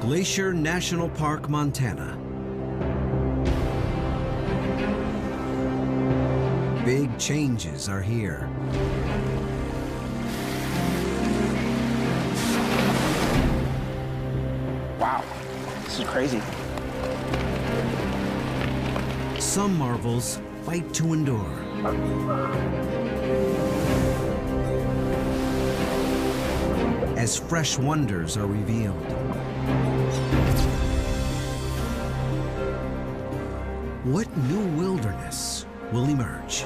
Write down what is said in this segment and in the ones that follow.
Glacier National Park, Montana. Big changes are here. Wow, this is crazy. Some marvels fight to endure. As fresh wonders are revealed. What new wilderness will emerge?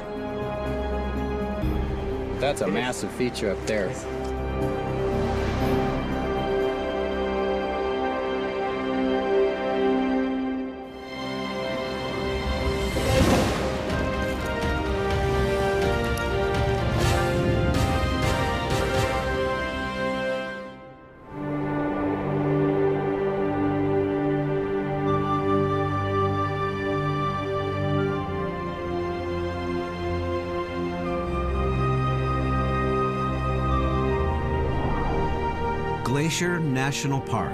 That's a massive feature up there. Glacier National Park.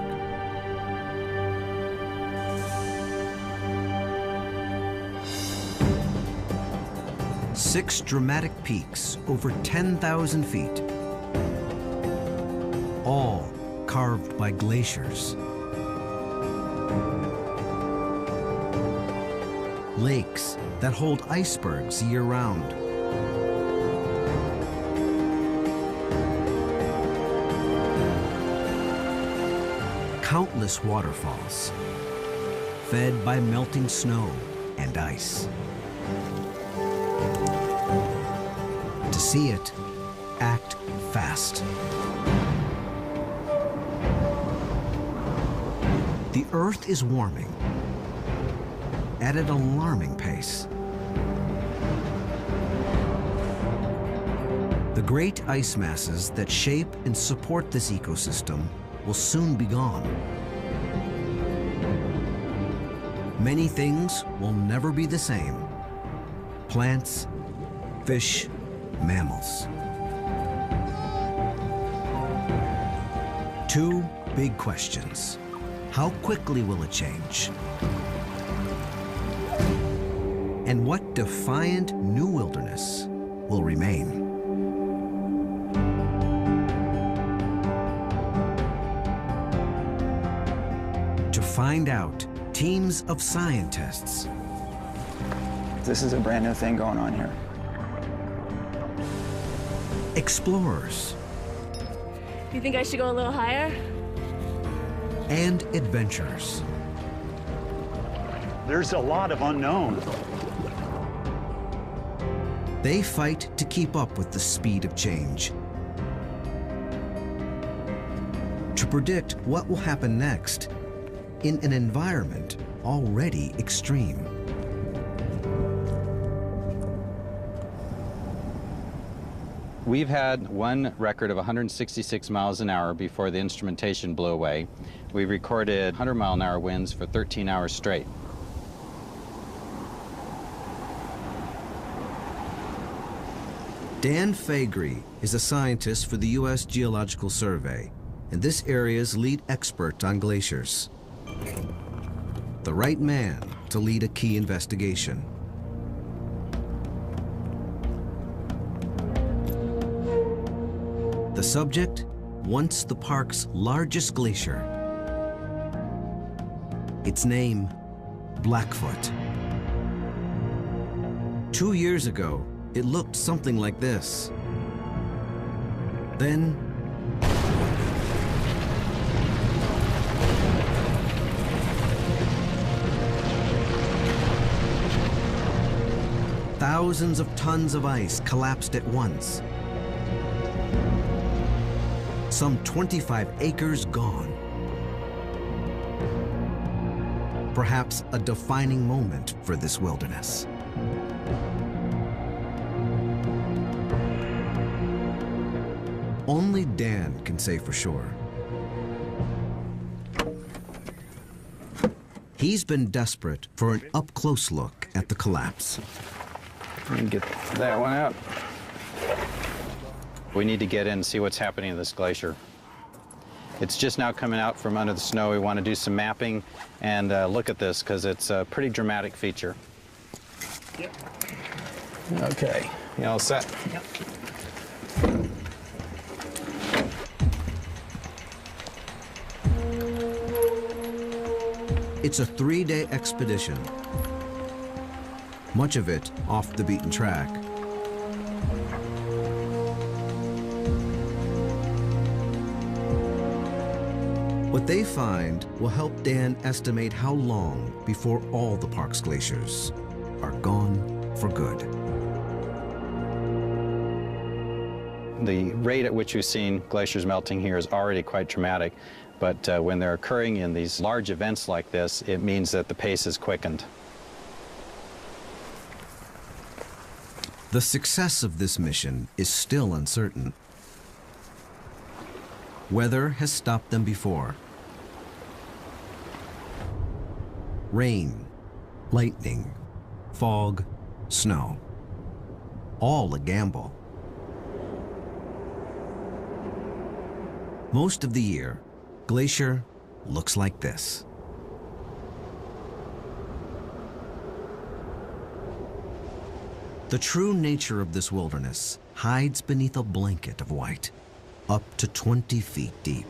Six dramatic peaks over 10,000 feet, all carved by glaciers. Lakes that hold icebergs year-round. Countless waterfalls, fed by melting snow and ice. To see it, act fast. The Earth is warming at an alarming pace. The great ice masses that shape and support this ecosystem will soon be gone. Many things will never be the same. Plants, fish, mammals. Two big questions. How quickly will it change? And what defiant new wilderness will remain? To find out, teams of scientists. This is a brand new thing going on here. Explorers. You think I should go a little higher? And adventurers. There's a lot of unknown. They fight to keep up with the speed of change. To predict what will happen next in an environment already extreme. We've had one record of 166 miles an hour before the instrumentation blew away. We recorded 100-mile-an-hour winds for 13 hours straight. Dan Faegre is a scientist for the U.S. Geological Survey and this area's lead expert on glaciers. The right man to lead a key investigation. The subject, once the park's largest glacier. Its name, Blackfoot. 2 years ago, it looked something like this. Then, thousands of tons of ice collapsed at once. Some 25 acres gone. Perhaps a defining moment for this wilderness. Only Dan can say for sure. He's been desperate for an up-close look at the collapse. Let me get that one out. We need to get in and see what's happening to this glacier. It's just now coming out from under the snow. We want to do some mapping and look at this because it's a pretty dramatic feature. Yep. Okay, you all set? Yep. It's a 3-day expedition, much of it off the beaten track. What they find will help Dan estimate how long before all the park's glaciers are gone for good. The rate at which we've seen glaciers melting here is already quite dramatic, but when they're occurring in these large events like this, it means that the pace is quickened. The success of this mission is still uncertain. Weather has stopped them before. Rain, lightning, fog, snow. All a gamble. Most of the year, Glacier looks like this. The true nature of this wilderness hides beneath a blanket of white, up to 20 feet deep.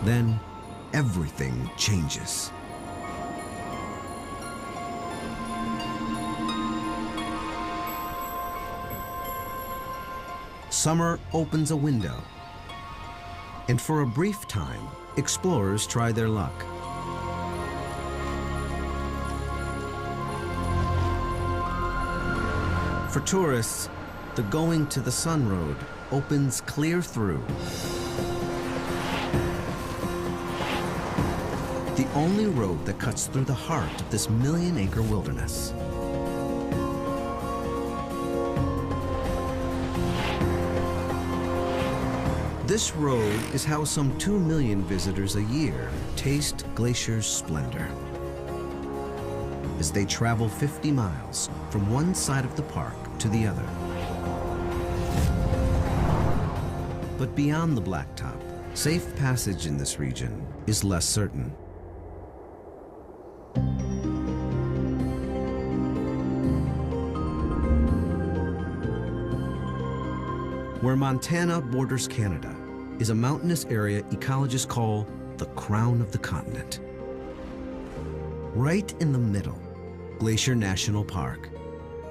Then everything changes. Summer opens a window, and for a brief time, explorers try their luck. For tourists, the Going to the Sun Road opens clear through. The only road that cuts through the heart of this million-acre wilderness. This road is how some 2 million visitors a year taste Glacier's splendor as they travel 50 miles from one side of the park to the other. But beyond the blacktop, safe passage in this region is less certain. Where Montana borders Canada is a mountainous area ecologists call the crown of the continent. Right in the middle, Glacier National Park.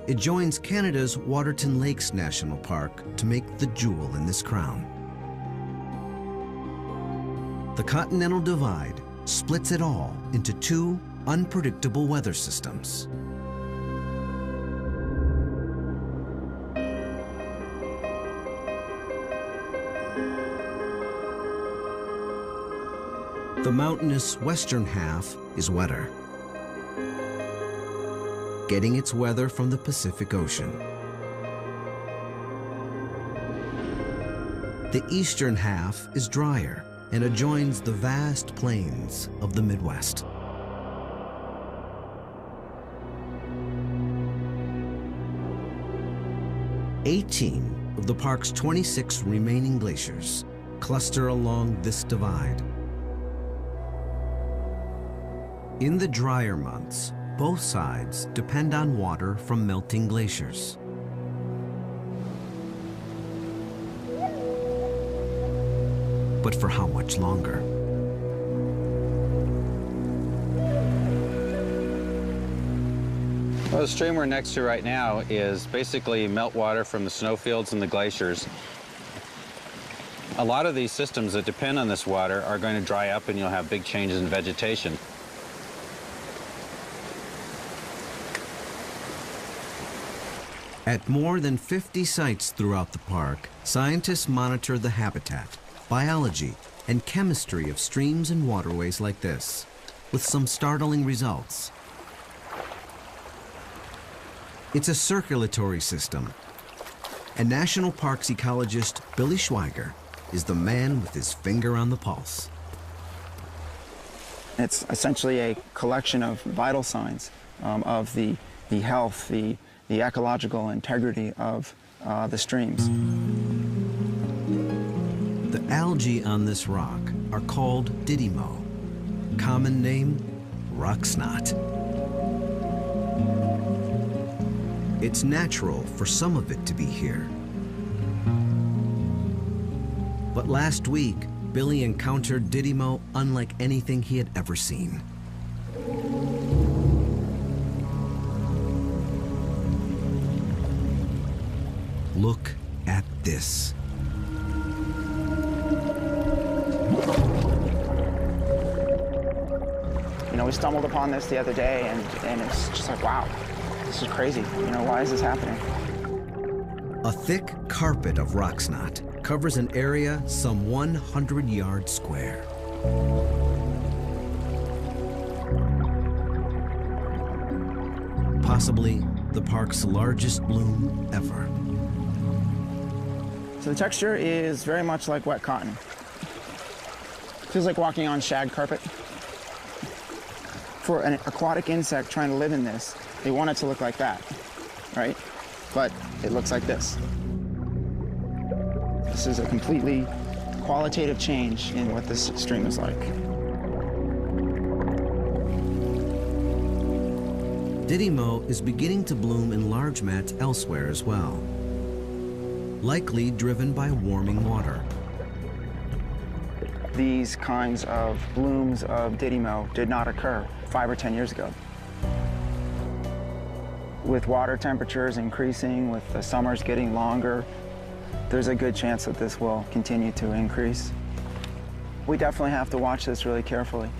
It joins Canada's Waterton Lakes National Park to make the jewel in this crown. The Continental Divide splits it all into 2 unpredictable weather systems. The mountainous western half is wetter, getting its weather from the Pacific Ocean. The eastern half is drier and adjoins the vast plains of the Midwest. "18 of the park's 26 remaining glaciers cluster along this divide. In the drier months, both sides depend on water from melting glaciers. But for how much longer? Well, the stream we're next to right now is basically meltwater from the snowfields and the glaciers. A lot of these systems that depend on this water are going to dry up and you'll have big changes in vegetation. At more than 50 sites throughout the park, scientists monitor the habitat, biology, and chemistry of streams and waterways like this, with some startling results. It's a circulatory system, and National Parks ecologist Billy Schweiger is the man with his finger on the pulse. It's essentially a collection of vital signs of the health, the the ecological integrity of the streams. The algae on this rock are called didymo. Common name, rock snot. It's natural for some of it to be here. But last week, Billy encountered didymo unlike anything he had ever seen. Look at this. You know, we stumbled upon this the other day, and it's just like, wow, this is crazy. You know, why is this happening? A thick carpet of rock snot covers an area some 100 yards square. Possibly the park's largest bloom ever. So the texture is very much like wet cotton. Feels like walking on shag carpet. For an aquatic insect trying to live in this, they want it to look like that, right? But it looks like this. This is a completely qualitative change in what this stream is like. Didymo is beginning to bloom in large mats elsewhere as well, likely driven by warming water. These kinds of blooms of didymo did not occur 5 or 10 years ago. With water temperatures increasing, with the summers getting longer, there's a good chance that this will continue to increase. We definitely have to watch this really carefully.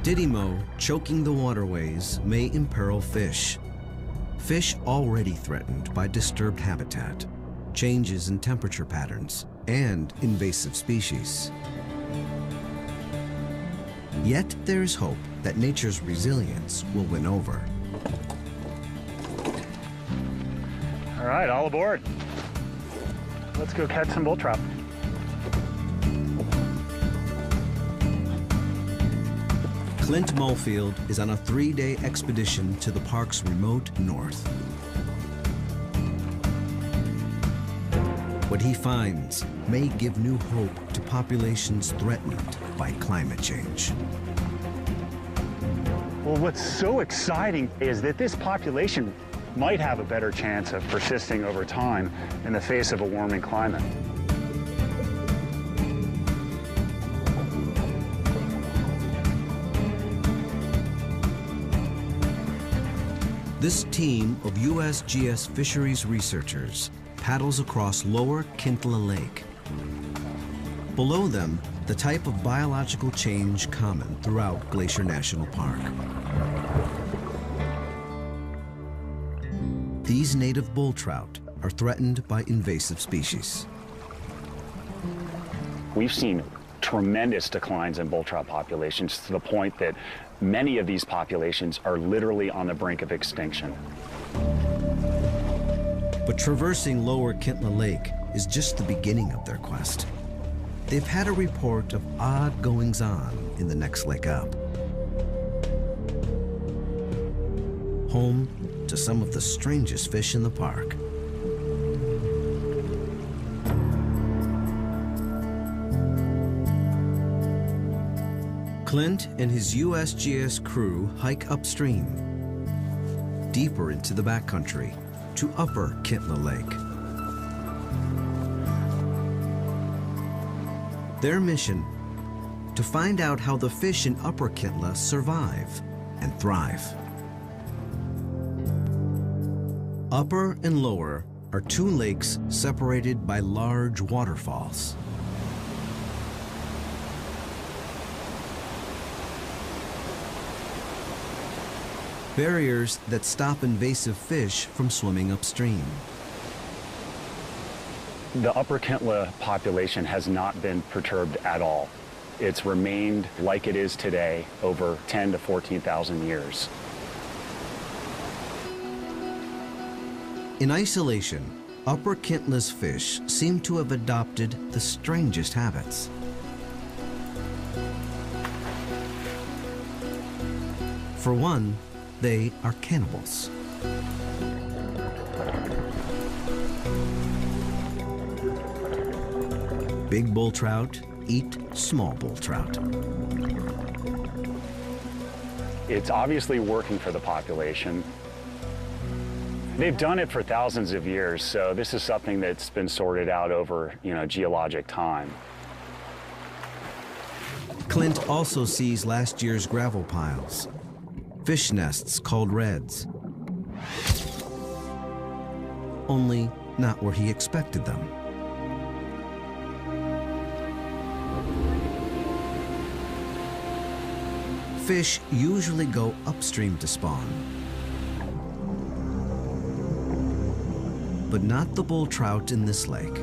Didymo choking the waterways may imperil fish. Fish already threatened by disturbed habitat, changes in temperature patterns, and invasive species. Yet there is hope that nature's resilience will win over. All right, all aboard. Let's go catch some bull trout. Clint Mulfield is on a 3-day expedition to the park's remote north. What he finds may give new hope to populations threatened by climate change. Well, what's so exciting is that this population might have a better chance of persisting over time in the face of a warming climate. This team of USGS fisheries researchers paddles across lower Kintla Lake. Below them, the type of biological change common throughout Glacier National Park. These native bull trout are threatened by invasive species. We've seen tremendous declines in bull trout populations to the point that many of these populations are literally on the brink of extinction. But traversing lower Kintla Lake is just the beginning of their quest. They've had a report of odd goings-on in the next lake up. Home to some of the strangest fish in the park. Clint and his USGS crew hike upstream, deeper into the backcountry, to upper Kintla Lake. Their mission, to find out how the fish in upper Kintla survive and thrive. Upper and lower are 2 lakes separated by large waterfalls. Barriers that stop invasive fish from swimming upstream. The upper Kintla population has not been perturbed at all. It's remained like it is today over 10 to 14,000 years. In isolation, upper Kintla's fish seem to have adopted the strangest habits. For one, they are cannibals. Big bull trout eat small bull trout. It's obviously working for the population. They've done it for thousands of years, so this is something that's been sorted out over, geologic time. Clint also sees last year's gravel piles, fish nests called reds. Only not where he expected them. Fish usually go upstream to spawn, but not the bull trout in this lake.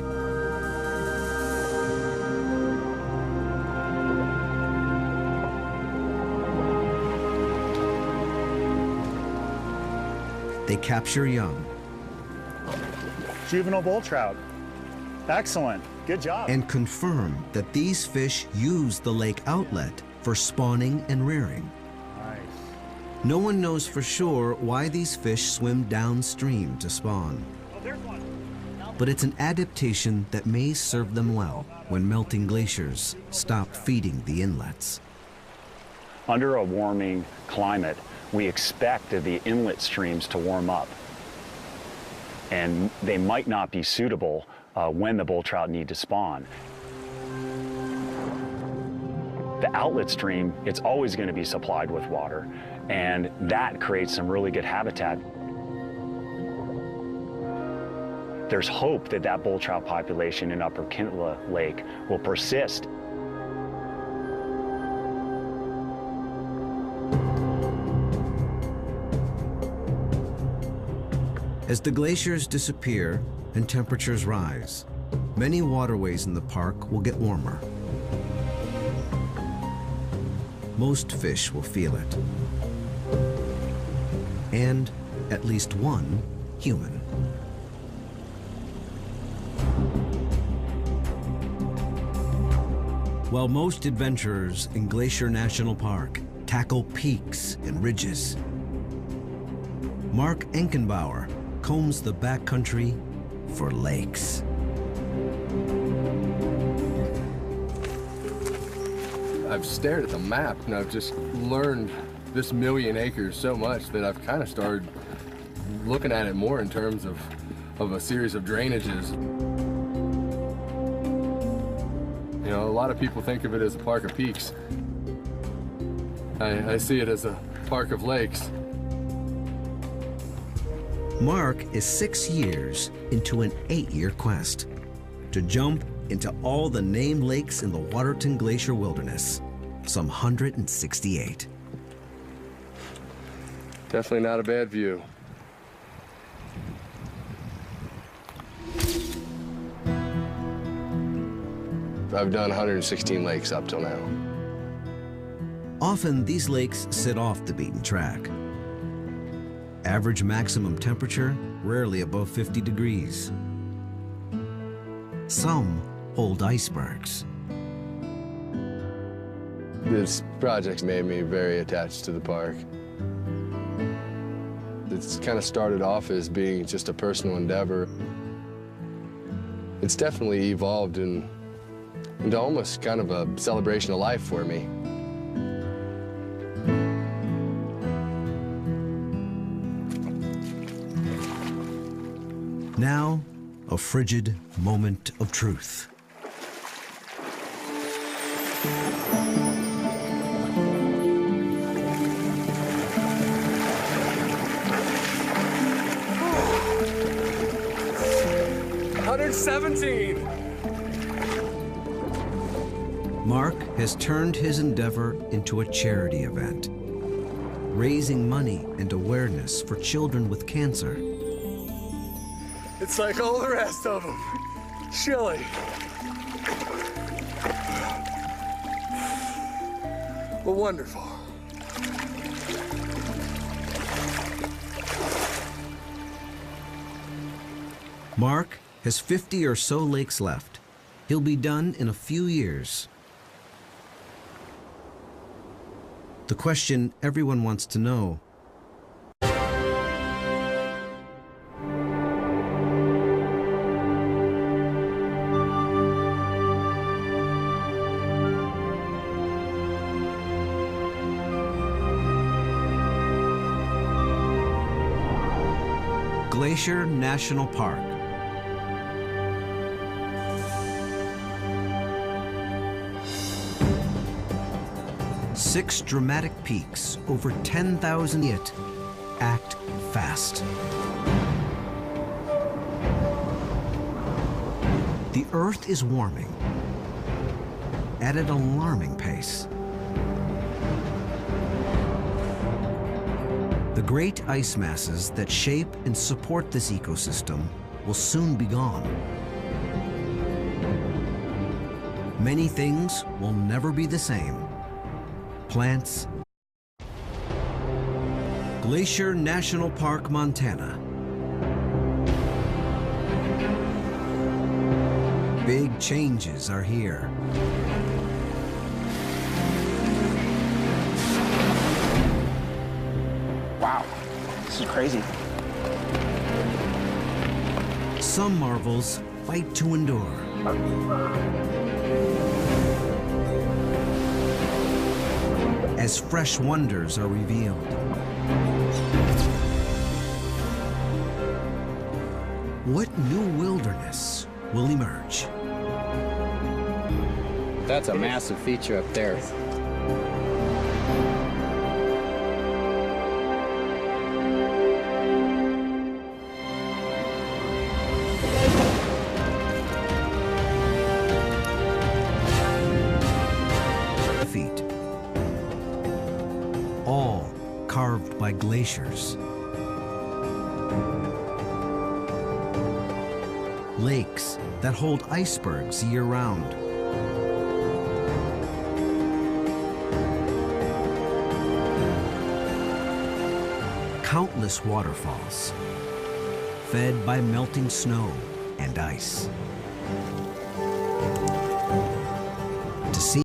They capture young. Juvenile bull trout. Excellent. Good job. And confirm that these fish use the lake outlet for spawning and rearing. Nice. No one knows for sure why these fish swim downstream to spawn. Oh, there's one. But it's an adaptation that may serve them well when melting glaciers stop feeding the inlets. Under a warming climate, we expect the inlet streams to warm up. And they might not be suitable when the bull trout need to spawn. The outlet stream, it's always going to be supplied with water, and that creates some really good habitat. There's hope that that bull trout population in Upper Kintla Lake will persist. As the glaciers disappear and temperatures rise, many waterways in the park will get warmer. Most fish will feel it. And at least one human. While most adventurers in Glacier National Park tackle peaks and ridges, Mark Enkenbauer combs the backcountry for lakes. I've stared at the map and I've just learned this 1,000,000 acres so much that I've kind of started looking at it more in terms of a series of drainages. You know, a lot of people think of it as a park of peaks. I see it as a park of lakes. Mark is 6 years into an 8-year quest to jump into all the named lakes in the Waterton Glacier Wilderness, some 168. Definitely not a bad view. I've done 116 lakes up till now. Often these lakes sit off the beaten track. Average maximum temperature rarely above 50 degrees. Some hold icebergs. This project's made me very attached to the park. It's kind of started off as being just a personal endeavor. It's definitely evolved into almost kind of a celebration of life for me. Now, a frigid moment of truth. Mark has turned his endeavor into a charity event, raising money and awareness for children with cancer. It's like all the rest of them. Chilly. But wonderful. Mark has 50 or so lakes left. He'll be done in a few years. The question everyone wants to know: Glacier National Park. Six dramatic peaks, over 10,000 feet. Act fast. The Earth is warming at an alarming pace. The great ice masses that shape and support this ecosystem will soon be gone. Many things will never be the same. Plants. Glacier National Park, Montana. Big changes are here. Wow, this is crazy. Some marvels fight to endure. As fresh wonders are revealed. What new wilderness will emerge? That's a massive feature up there. Feet. All carved by glaciers. Lakes that hold icebergs year-round. Countless waterfalls, fed by melting snow and ice. To see